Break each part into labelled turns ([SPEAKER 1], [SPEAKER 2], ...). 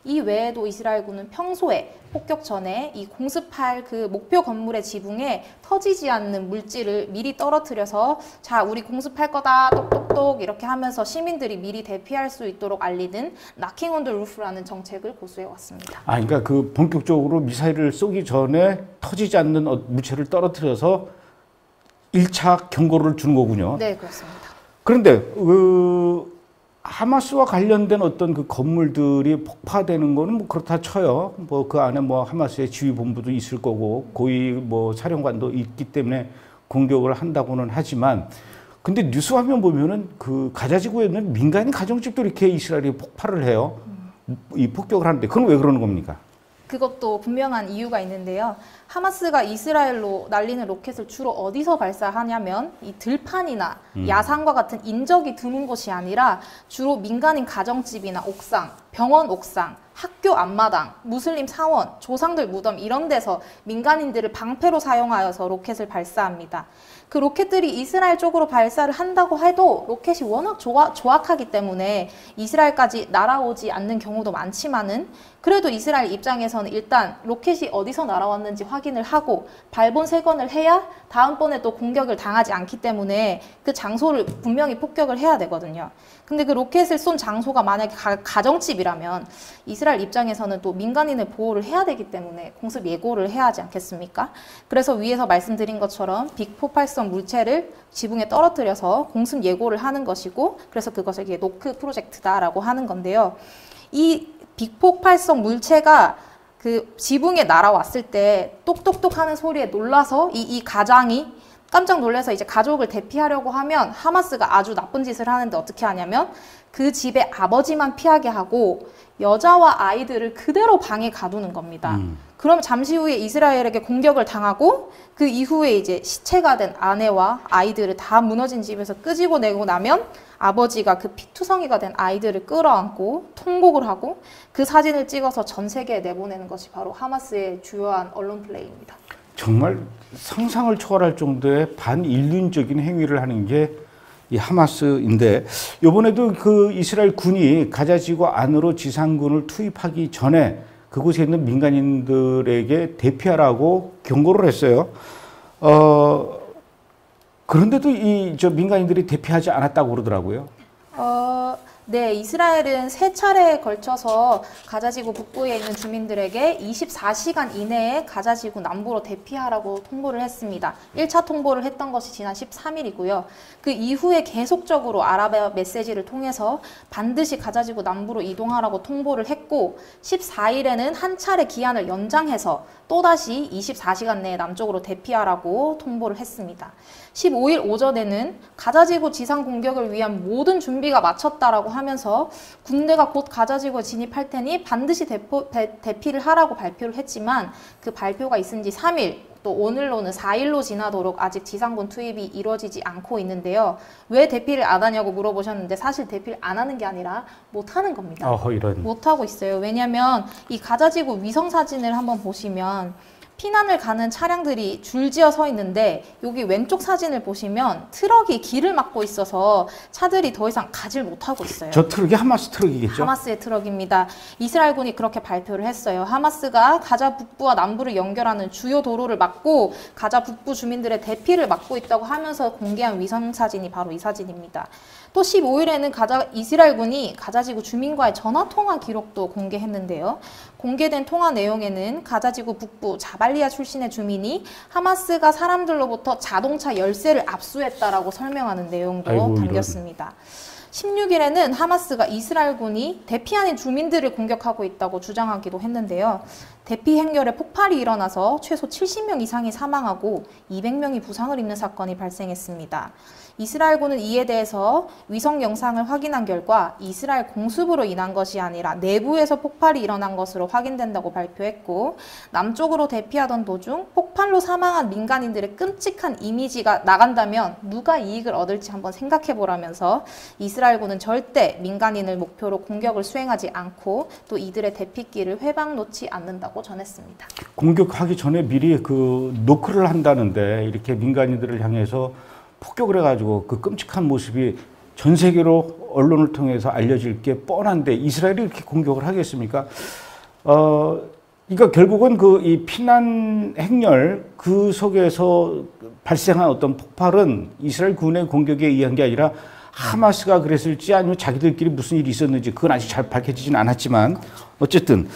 [SPEAKER 1] 이 외에도 이스라엘군은 평소에 폭격 전에 이 공습할 그 목표 건물의 지붕에 터지지 않는 물질을 미리 떨어뜨려서 자, 우리 공습할 거다 똑똑똑 이렇게 하면서 시민들이 미리 대피할 수 있도록 알리는 Knocking on the Roof라는 정책을 고수해 왔습니다.
[SPEAKER 2] 아, 그러니까 그 본격적으로 미사일을 쏘기 전에 터지지 않는 물체를 떨어뜨려서 1차 경고를 주는 거군요.
[SPEAKER 1] 네, 그렇습니다.
[SPEAKER 2] 그런데 하마스와 관련된 어떤 그 건물들이 폭파되는 거는 뭐 그렇다 쳐요. 뭐 그 안에 뭐 하마스의 지휘본부도 있을 거고 고위 뭐 사령관도 있기 때문에 공격을 한다고는 하지만, 근데 뉴스 화면 보면은 그 가자지구에 있는 민간인 가정집도 이렇게 이스라엘이 폭발을 해요. 이 폭격을 하는데 그건 왜 그러는 겁니까?
[SPEAKER 1] 그것도 분명한 이유가 있는데요. 하마스가 이스라엘로 날리는 로켓을 주로 어디서 발사하냐면 이 들판이나 야산과 같은 인적이 드문 곳이 아니라 주로 민간인 가정집이나 옥상, 병원 옥상, 학교 앞마당, 무슬림 사원, 조상들 무덤 이런 데서 민간인들을 방패로 사용하여서 로켓을 발사합니다. 그 로켓들이 이스라엘 쪽으로 발사를 한다고 해도 로켓이 워낙 조악하기 때문에 이스라엘까지 날아오지 않는 경우도 많지만은 그래도 이스라엘 입장에서는 일단 로켓이 어디서 날아왔는지 확인을 하고 발본색원을 해야 다음번에 또 공격을 당하지 않기 때문에 그 장소를 분명히 폭격을 해야 되거든요. 근데 그 로켓을 쏜 장소가 만약에 가정집이라면 이스라엘 입장에서는 또 민간인을 보호를 해야 되기 때문에 공습 예고를 해야 하지 않겠습니까? 그래서 위에서 말씀드린 것처럼 빅포팔성 물체를 지붕에 떨어뜨려서 공습 예고를 하는 것이고, 그래서 그것을 이게 노크 프로젝트다라고 하는 건데요. 이 빅폭발성 물체가 그 지붕에 날아왔을 때 똑똑똑 하는 소리에 놀라서 이 가장이 깜짝 놀라서 이제 가족을 대피하려고 하면 하마스가 아주 나쁜 짓을 하는데 어떻게 하냐면 그 집의 아버지만 피하게 하고 여자와 아이들을 그대로 방에 가두는 겁니다. 그럼 잠시 후에 이스라엘에게 공격을 당하고 그 이후에 이제 시체가 된 아내와 아이들을 다 무너진 집에서 끄집어내고 나면 아버지가 그 피투성이가 된 아이들을 끌어안고 통곡을 하고 그 사진을 찍어서 전 세계에 내보내는 것이 바로 하마스의 주요한 언론 플레이입니다.
[SPEAKER 2] 정말 상상을 초월할 정도의 반인륜적인 행위를 하는 게 이 하마스인데, 이번에도 그 이스라엘 군이 가자지구 안으로 지상군을 투입하기 전에 그곳에 있는 민간인들에게 대피하라고 경고를 했어요. 그런데도 저 민간인들이 대피하지 않았다고 그러더라고요.
[SPEAKER 1] 네, 이스라엘은 세 차례에 걸쳐서 가자지구 북부에 있는 주민들에게 24시간 이내에 가자지구 남부로 대피하라고 통보를 했습니다. 1차 통보를 했던 것이 지난 13일이고요. 그 이후에 계속적으로 아랍의 메시지를 통해서 반드시 가자지구 남부로 이동하라고 통보를 했고, 14일에는 한 차례 기한을 연장해서 또다시 24시간 내에 남쪽으로 대피하라고 통보를 했습니다. 15일 오전에는 가자지구 지상 공격을 위한 모든 준비가 마쳤다라고 하면서 군대가 곧 가자지구에 진입할 테니 반드시 대피를 하라고 발표를 했지만 그 발표가 있은 지 3일, 또 오늘로는 4일로 지나도록 아직 지상군 투입이 이루어지지 않고 있는데요. 왜 대피를 안 하냐고 물어보셨는데 사실 대피를 안 하는 게 아니라 못 하는 겁니다.
[SPEAKER 2] 이런.
[SPEAKER 1] 못 하고 있어요. 왜냐하면 이 가자지구 위성 사진을 한번 보시면 피난을 가는 차량들이 줄지어 서 있는데 여기 왼쪽 사진을 보시면 트럭이 길을 막고 있어서 차들이 더 이상 가질 못하고 있어요.
[SPEAKER 2] 저 트럭이 하마스 트럭이겠죠?
[SPEAKER 1] 하마스의 트럭입니다. 이스라엘군이 그렇게 발표를 했어요. 하마스가 가자 북부와 남부를 연결하는 주요 도로를 막고 가자 북부 주민들의 대피를 막고 있다고 하면서 공개한 위성 사진이 바로 이 사진입니다. 또 15일에는 이스라엘군이 가자지구 주민과의 전화통화 기록도 공개했는데요. 공개된 통화 내용에는 가자지구 북부 자발리아 출신의 주민이 하마스가 사람들로부터 자동차 열쇠를 압수했다라고 설명하는 내용도 담겼습니다. 16일에는 하마스가 이스라엘군이 대피 아닌 주민들을 공격하고 있다고 주장하기도 했는데요. 대피 행렬에 폭발이 일어나서 최소 70명 이상이 사망하고 200명이 부상을 입는 사건이 발생했습니다. 이스라엘군은 이에 대해서 위성 영상을 확인한 결과 이스라엘 공습으로 인한 것이 아니라 내부에서 폭발이 일어난 것으로 확인된다고 발표했고, 남쪽으로 대피하던 도중 폭발로 사망한 민간인들의 끔찍한 이미지가 나간다면 누가 이익을 얻을지 한번 생각해보라면서 이스라엘군은 절대 민간인을 목표로 공격을 수행하지 않고 또 이들의 대피길을 회방 놓지 않는다고 전했습니다.
[SPEAKER 2] 공격하기 전에 미리 그 노크를 한다는데 이렇게 민간인들을 향해서 폭격을 해가지고 그 끔찍한 모습이 전 세계로 언론을 통해서 알려질 게 뻔한데 이스라엘이 이렇게 공격을 하겠습니까? 그러니까 결국은 그 이 피난 행렬 그 속에서 발생한 어떤 폭발은 이스라엘 군의 공격에 의한 게 아니라 하마스가 그랬을지 아니면 자기들끼리 무슨 일이 있었는지 그건 아직 잘 밝혀지진 않았지만 어쨌든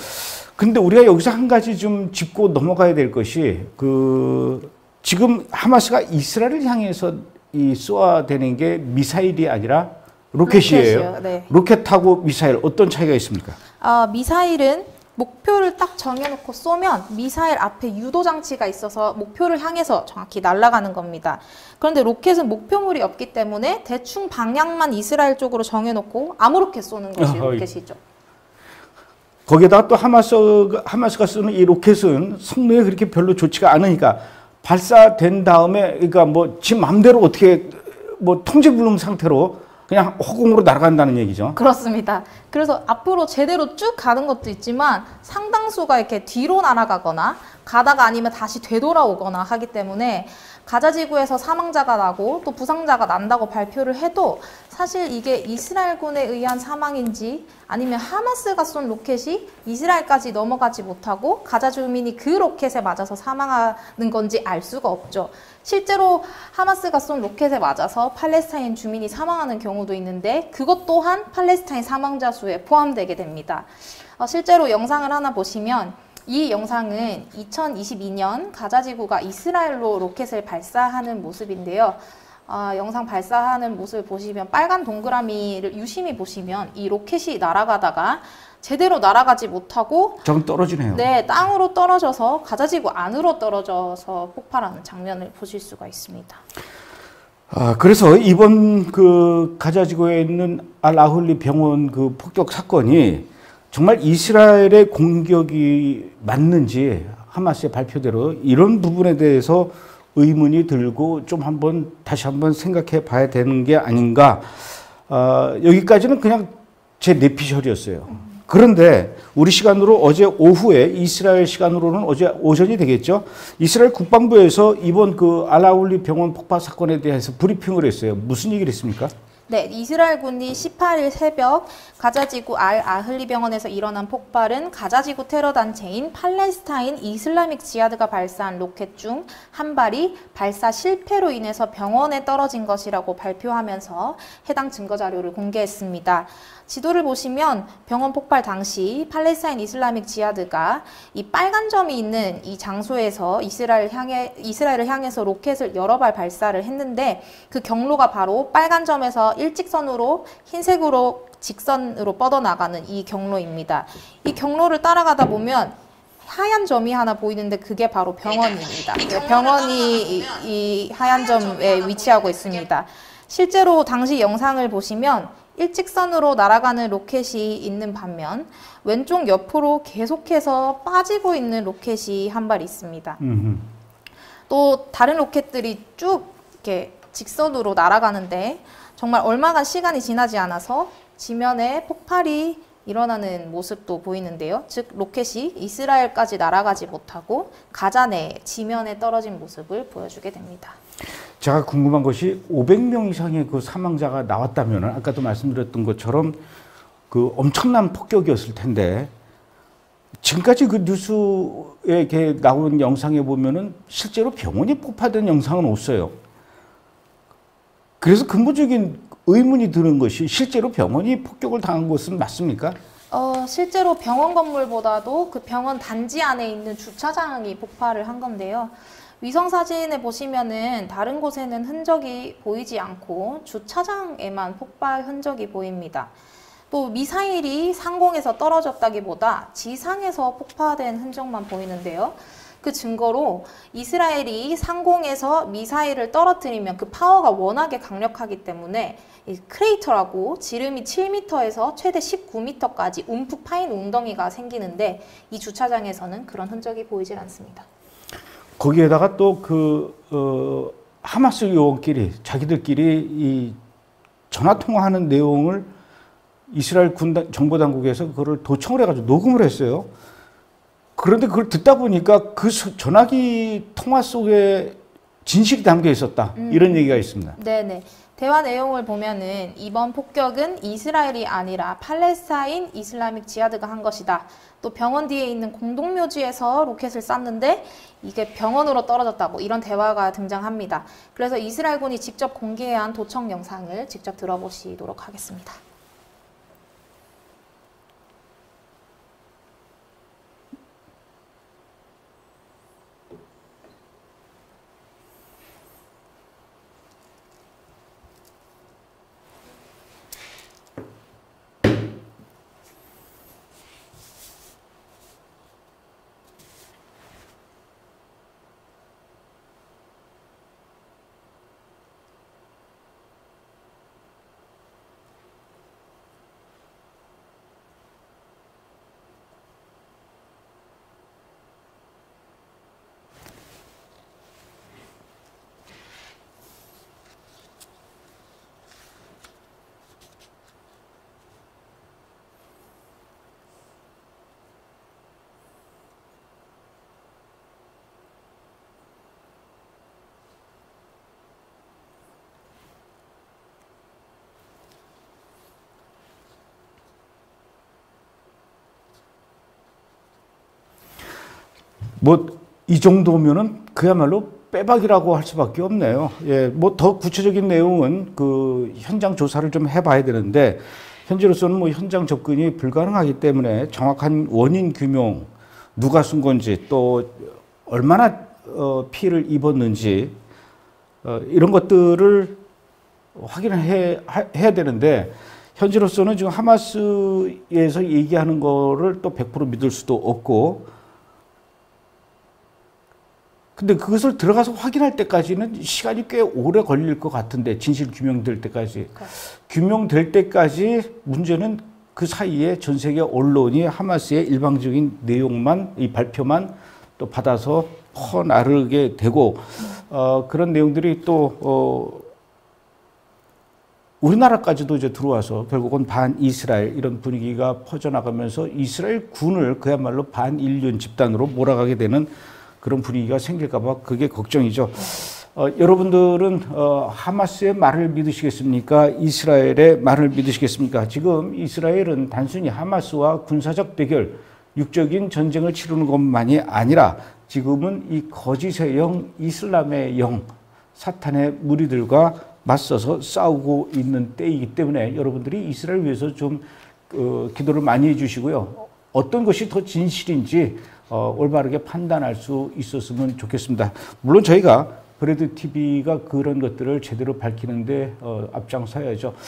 [SPEAKER 2] 근데 우리가 여기서 한 가지 좀 짚고 넘어가야 될 것이 그 지금 하마스가 이스라엘을 향해서 이 쏘아대는 게 미사일이 아니라 로켓이에요.
[SPEAKER 1] 네.
[SPEAKER 2] 로켓하고 미사일 어떤 차이가 있습니까?
[SPEAKER 1] 미사일은 목표를 딱 정해놓고 쏘면 미사일 앞에 유도 장치가 있어서 목표를 향해서 정확히 날아가는 겁니다. 그런데 로켓은 목표물이 없기 때문에 대충 방향만 이스라엘 쪽으로 정해놓고 아무렇게 쏘는 것이 로켓이죠.
[SPEAKER 2] 거기에다가 또 하마스가 쓰는 이 로켓은 성능이 그렇게 별로 좋지가 않으니까 발사된 다음에 그러니까 뭐 지 마음대로 어떻게 뭐 통제불능 상태로 그냥 허공으로 날아간다는 얘기죠.
[SPEAKER 1] 그렇습니다. 그래서 앞으로 제대로 쭉 가는 것도 있지만 상당수가 이렇게 뒤로 날아가거나 가다가 아니면 다시 되돌아오거나 하기 때문에 가자 지구에서 사망자가 나고 또 부상자가 난다고 발표를 해도 사실 이게 이스라엘군에 의한 사망인지 아니면 하마스가 쏜 로켓이 이스라엘까지 넘어가지 못하고 가자 주민이 그 로켓에 맞아서 사망하는 건지 알 수가 없죠. 실제로 하마스가 쏜 로켓에 맞아서 팔레스타인 주민이 사망하는 경우도 있는데 그것 또한 팔레스타인 사망자 수에 포함되게 됩니다. 실제로 영상을 하나 보시면 이 영상은 2022년 가자지구가 이스라엘로 로켓을 발사하는 모습인데요. 영상 발사하는 모습을 보시면 빨간 동그라미를 유심히 보시면 이 로켓이 날아가다가 제대로 날아가지 못하고
[SPEAKER 2] 좀 떨어지네요.
[SPEAKER 1] 네, 땅으로 떨어져서 가자지구 안으로 떨어져서 폭발하는 장면을 보실 수가 있습니다.
[SPEAKER 2] 그래서 이번 그 가자지구에 있는 알-아훌리 병원 그 폭격 사건이 정말 이스라엘의 공격이 맞는지 하마스의 발표대로 이런 부분에 대해서 의문이 들고 좀 다시 한번 생각해 봐야 되는 게 아닌가. 여기까지는 그냥 제 내피셜이었어요. 그런데 우리 시간으로 어제 오후에 이스라엘 시간으로는 어제 오전이 되겠죠. 이스라엘 국방부에서 이번 그 알-아훌리 병원 폭파 사건에 대해서 브리핑을 했어요. 무슨 얘기를 했습니까?
[SPEAKER 1] 네, 이스라엘군이 18일 새벽 가자지구 알-아흘리 병원에서 일어난 폭발은 가자지구 테러 단체인 팔레스타인 이슬라믹 지하드가 발사한 로켓 중 한 발이 발사 실패로 인해서 병원에 떨어진 것이라고 발표하면서 해당 증거 자료를 공개했습니다. 지도를 보시면 병원 폭발 당시 팔레스타인 이슬라믹 지하드가 이 빨간 점이 있는 이 장소에서 이스라엘을 향해서 로켓을 여러 발 발사를 했는데 그 경로가 바로 빨간 점에서 일직선으로 흰색으로 직선으로 뻗어나가는 이 경로입니다. 이 경로를 따라가다 보면 하얀 점이 하나 보이는데 그게 바로 병원입니다. 병원이 이 하얀 점에 위치하고 있습니다. 실제로 당시 영상을 보시면 일직선으로 날아가는 로켓이 있는 반면 왼쪽 옆으로 계속해서 빠지고 있는 로켓이 한 발 있습니다. 또 다른 로켓들이 쭉 이렇게 직선으로 날아가는데 정말 얼마간 시간이 지나지 않아서 지면에 폭발이 일어나는 모습도 보이는데요. 즉 로켓이 이스라엘까지 날아가지 못하고 가자 내 지면에 떨어진 모습을 보여주게 됩니다.
[SPEAKER 2] 제가 궁금한 것이 500명 이상의 그 사망자가 나왔다면 아까도 말씀드렸던 것처럼 그 엄청난 폭격이었을 텐데 지금까지 그 뉴스에 이렇게 나온 영상에 보면은 실제로 병원이 폭파된 영상은 없어요. 그래서 근본적인 의문이 드는 것이 실제로 병원이 폭격을 당한 것은 맞습니까?
[SPEAKER 1] 실제로 병원 건물보다도 그 병원 단지 안에 있는 주차장이 폭발을 한 건데요. 위성 사진에 보시면은 다른 곳에는 흔적이 보이지 않고 주차장에만 폭발 흔적이 보입니다. 또 미사일이 상공에서 떨어졌다기보다 지상에서 폭파된 흔적만 보이는데요. 그 증거로 이스라엘이 상공에서 미사일을 떨어뜨리면 그 파워가 워낙에 강력하기 때문에 이 크레이터라고 지름이 7m에서 최대 19m까지 움푹 파인 웅덩이가 생기는데 이 주차장에서는 그런 흔적이 보이질 않습니다.
[SPEAKER 2] 거기에다가 또 하마스 요원끼리 자기들끼리 이 전화 통화하는 내용을 이스라엘 정보 당국에서 그거를 도청을 해가지고 녹음을 했어요. 그런데 그걸 듣다 보니까 그 전화기 통화 속에 진실이 담겨 있었다. 이런 얘기가 있습니다.
[SPEAKER 1] 네네. 대화 내용을 보면은 이번 폭격은 이스라엘이 아니라 팔레스타인 이슬라믹 지하드가 한 것이다. 또 병원 뒤에 있는 공동묘지에서 로켓을 쐈는데 이게 병원으로 떨어졌다. 뭐 이런 대화가 등장합니다. 그래서 이스라엘군이 직접 공개한 도청 영상을 직접 들어보시도록 하겠습니다.
[SPEAKER 2] 뭐 이 정도면은 그야말로 빼박이라고 할 수밖에 없네요. 예, 뭐 더 구체적인 내용은 그 현장 조사를 좀 해봐야 되는데 현재로서는 뭐 현장 접근이 불가능하기 때문에 정확한 원인 규명, 누가 쏜 건지 또 얼마나 피해를 입었는지 이런 것들을 확인을 해야 되는데 현재로서는 지금 하마스에서 얘기하는 거를 또 100% 믿을 수도 없고. 근데 그것을 들어가서 확인할 때까지는 시간이 꽤 오래 걸릴 것 같은데 진실 규명될 때까지. 규명될 때까지 문제는 그 사이에 전 세계 언론이 하마스의 일방적인 내용만, 이 발표만 또 받아서 퍼나르게 되고 그런 내용들이 또 우리나라까지도 이제 들어와서 결국은 반이스라엘 이런 분위기가 퍼져나가면서 이스라엘 군을 그야말로 반인륜 집단으로 몰아가게 되는 그런 분위기가 생길까봐 그게 걱정이죠. 여러분들은 하마스의 말을 믿으시겠습니까? 이스라엘의 말을 믿으시겠습니까? 지금 이스라엘은 단순히 하마스와 군사적 대결, 육적인 전쟁을 치르는 것만이 아니라 지금은 이 거짓의 영, 이슬람의 영, 사탄의 무리들과 맞서서 싸우고 있는 때이기 때문에 여러분들이 이스라엘 위해서 좀 기도를 많이 해주시고요. 어떤 것이 더 진실인지 올바르게 판단할 수 있었으면 좋겠습니다. 물론 저희가 브레드 TV가 그런 것들을 제대로 밝히는데 앞장서야죠.